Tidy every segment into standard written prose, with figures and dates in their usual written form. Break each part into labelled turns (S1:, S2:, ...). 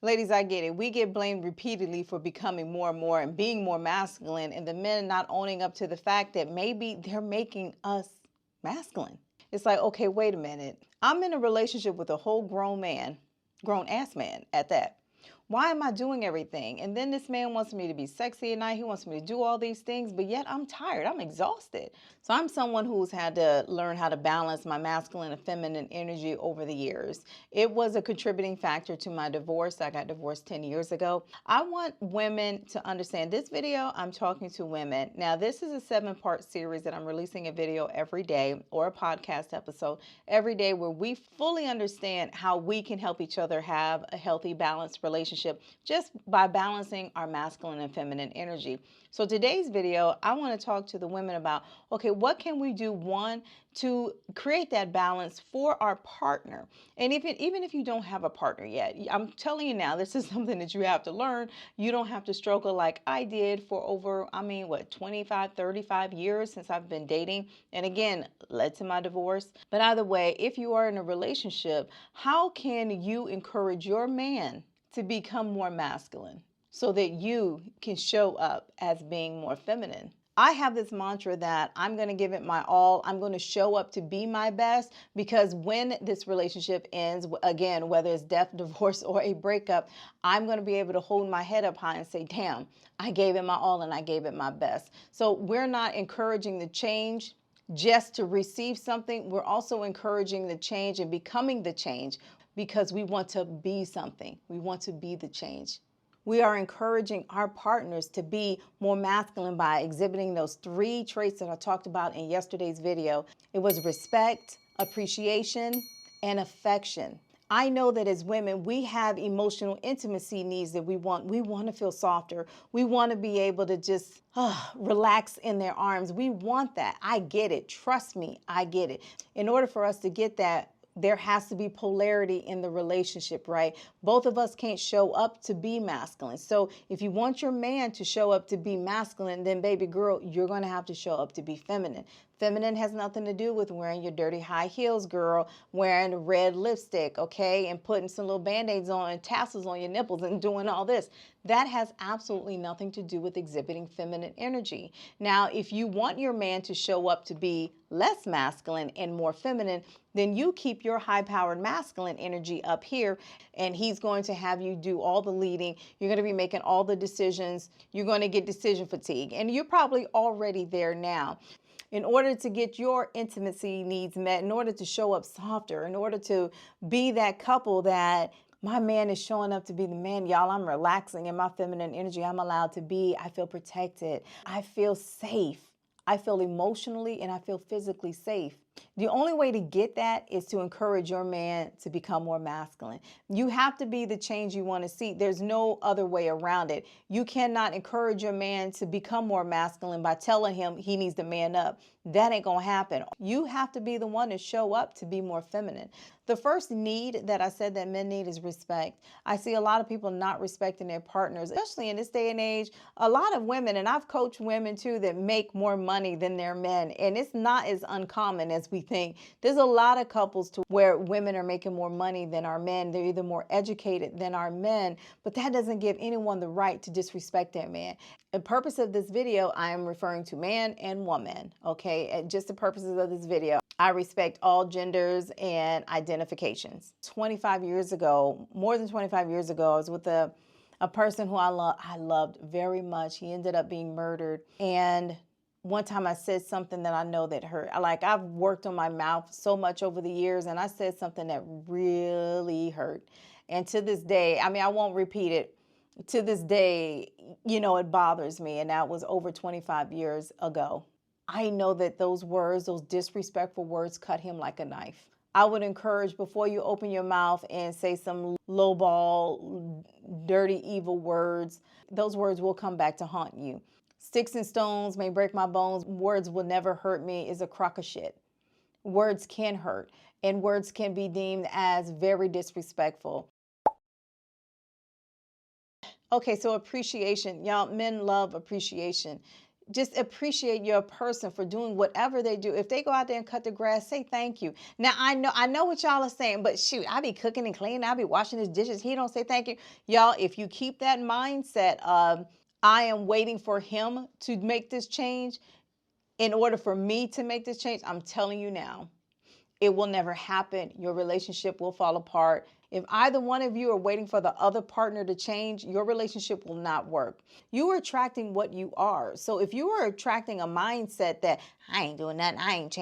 S1: Ladies, I get it. We get blamed repeatedly for becoming more and more and being more masculine, and the men not owning up to the fact that maybe they're making us masculine. It's like, okay, wait a minute. I'm in a relationship with a whole grown man, grown ass man at that. Why am I doing everything? And then this man wants me to be sexy at night. He wants me to do all these things, but yet I'm tired. I'm exhausted. So I'm someone who's had to learn how to balance my masculine and feminine energy over the years. It was a contributing factor to my divorce. I got divorced 10 years ago. I want women to understand this video. I'm talking to women. Now, this is a 7-part series that I'm releasing a video every day or a podcast episode every day where we fully understand how we can help each other have a healthy, balanced relationship just by balancing our masculine and feminine energy. So today's video, I want to talk to the women about, okay, what can we do, one, to create that balance for our partner? And even if you don't have a partner yet, I'm telling you now, this is something that you have to learn. You don't have to struggle like I did for over, 25, 35 years since I've been dating. And again, led to my divorce. But either way, if you are in a relationship, how can you encourage your man to become more masculine so that you can show up as being more feminine? I have this mantra that I'm going to give it my all. I'm going to show up to be my best, because when this relationship ends, again, whether it's death, divorce, or a breakup, I'm going to be able to hold my head up high and say, damn, I gave it my all and I gave it my best. So we're not encouraging the change just to receive something. We're also encouraging the change and becoming the change, because we want to be something. We want to be the change. We are encouraging our partners to be more masculine by exhibiting those 3 traits that I talked about in yesterday's video. It was respect, appreciation, and affection. I know that as women, we have emotional intimacy needs that we want. We want to feel softer. We want to be able to just relax in their arms. We want that. I get it. Trust me, I get it. In order for us to get that, there has to be polarity in the relationship, right? Both of us can't show up to be masculine. So if you want your man to show up to be masculine, then baby girl, you're going to have to show up to be feminine. Feminine has nothing to do with wearing your dirty high heels, girl, wearing red lipstick, okay, and putting some little band-aids on and tassels on your nipples and doing all this. That has absolutely nothing to do with exhibiting feminine energy. Now, if you want your man to show up to be less masculine and more feminine, then you keep your high-powered masculine energy up here, and he's going to have you do all the leading. You're going to be making all the decisions. You're going to get decision fatigue, and you're probably already there now. In order to get your intimacy needs met, in order to show up softer, in order to be that couple that my man is showing up to be the man, y'all, I'm relaxing in my feminine energy. I'm allowed to be. I feel protected. I feel safe. I feel emotionally and I feel physically safe. The only way to get that is to encourage your man to become more masculine. You have to be the change you want to see. There's no other way around it. You cannot encourage your man to become more masculine by telling him he needs to man up. That ain't going to happen. You have to be the one to show up to be more feminine. The first need that I said that men need is respect. I see a lot of people not respecting their partners, especially in this day and age. A lot of women, and I've coached women too, that make more money than their men. And it's not as uncommon as we think. There's a lot of couples to where women are making more money than our men. They're either more educated than our men, but that doesn't give anyone the right to disrespect their man. The purpose of this video, I am referring to man and woman, okay? And just the purposes of this video. I respect all genders and identifications. 25 years ago, more than 25 years ago, I was with a person who I loved very much. He ended up being murdered. And one time I said something that I know that hurt. Like, I've worked on my mouth so much over the years, and I said something that really hurt. And to this day, I won't repeat it. To this day, it bothers me. And that was over 25 years ago. I know that those words, those disrespectful words, cut him like a knife. I would encourage, before you open your mouth and say some lowball, dirty, evil words, those words will come back to haunt you. Sticks and stones may break my bones. Words will never hurt me is a crock of shit. Words can hurt, and words can be deemed as very disrespectful. Okay, so appreciation. Y'all, men love appreciation. Just appreciate your person for doing whatever they do. If they go out there and cut the grass, say thank you. Now I know what y'all are saying, but shoot, I be cooking and cleaning, I be washing his dishes. He don't say thank you. Y'all, if you keep that mindset of I am waiting for him to make this change in order for me to make this change, I'm telling you now, it will never happen. Your relationship will fall apart. If either one of you are waiting for the other partner to change, your relationship will not work. You are attracting what you are. So if you are attracting a mindset that I ain't doing nothing, I ain't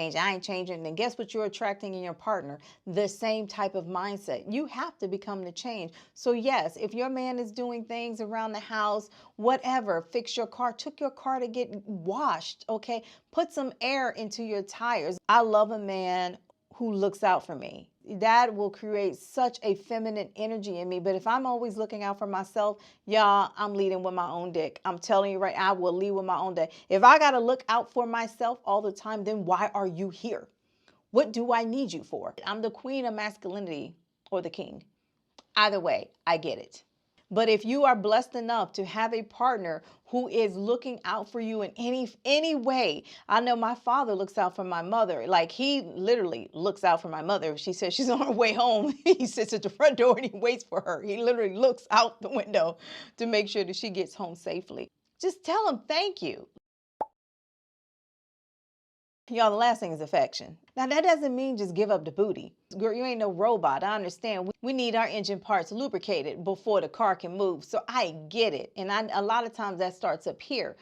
S1: changing, then guess what you're attracting in your partner? The same type of mindset. You have to become the change. So yes, if your man is doing things around the house, whatever, fix your car, took your car to get washed, okay? Put some air into your tires. I love a man who looks out for me. That will create such a feminine energy in me. But if I'm always looking out for myself, y'all, I'm leading with my own dick. I'm telling you right, I will lead with my own dick. If I got to look out for myself all the time, then why are you here? What do I need you for? I'm the queen of masculinity or the king. Either way, I get it. But if you are blessed enough to have a partner who is looking out for you in any way, I know my father looks out for my mother. Like, he literally looks out for my mother. If she says she's on her way home, he sits at the front door and he waits for her. He literally looks out the window to make sure that she gets home safely. Just tell him thank you. Y'all, the last thing is affection. Now, that doesn't mean just give up the booty. Girl, you ain't no robot. I understand. We need our engine parts lubricated before the car can move. So I get it. And a lot of times that starts up here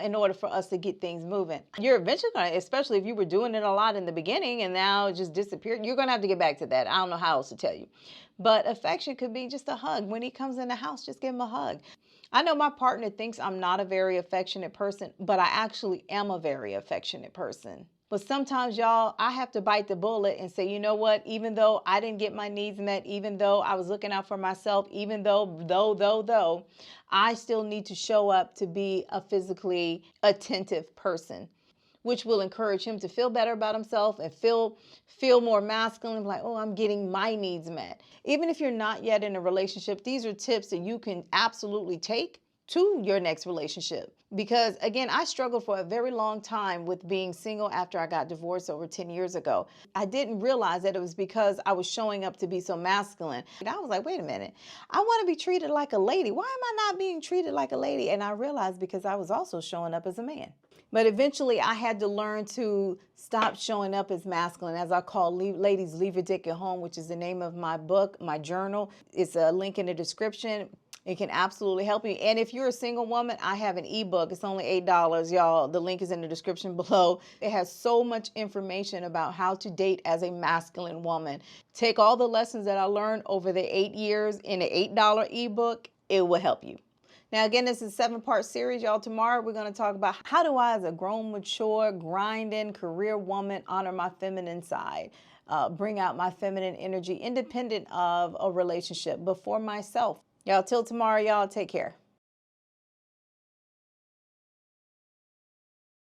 S1: in order for us to get things moving. You're eventually going to, especially if you were doing it a lot in the beginning and now it just disappeared, you're going to have to get back to that. I don't know how else to tell you. But affection could be just a hug. When he comes in the house, just give him a hug. I know my partner thinks I'm not a very affectionate person, but I actually am a very affectionate person. But sometimes, y'all, I have to bite the bullet and say, you know what, even though I didn't get my needs met, even though I was looking out for myself, even though, I still need to show up to be a physically attentive person, which will encourage him to feel better about himself and feel more masculine, like, oh, I'm getting my needs met. Even if you're not yet in a relationship, these are tips that you can absolutely take to your next relationship. Because again, I struggled for a very long time with being single after I got divorced over 10 years ago. I didn't realize that it was because I was showing up to be so masculine. And I was like, wait a minute, I want to be treated like a lady. Why am I not being treated like a lady? And I realized because I was also showing up as a man. But eventually I had to learn to stop showing up as masculine, as I call Ladies Leave Your Dick at Home, which is the name of my book, my journal. It's a link in the description. It can absolutely help you. And if you're a single woman, I have an ebook. It's only $8, y'all. The link is in the description below. It has so much information about how to date as a masculine woman. Take all the lessons that I learned over the 8 years in an $8 ebook. It will help you. Now, again, this is a 7-part series, y'all. Tomorrow, we're going to talk about how do I, as a grown, mature, grinding, career woman, honor my feminine side, bring out my feminine energy independent of a relationship, but for myself. Y'all, till tomorrow, y'all, take care.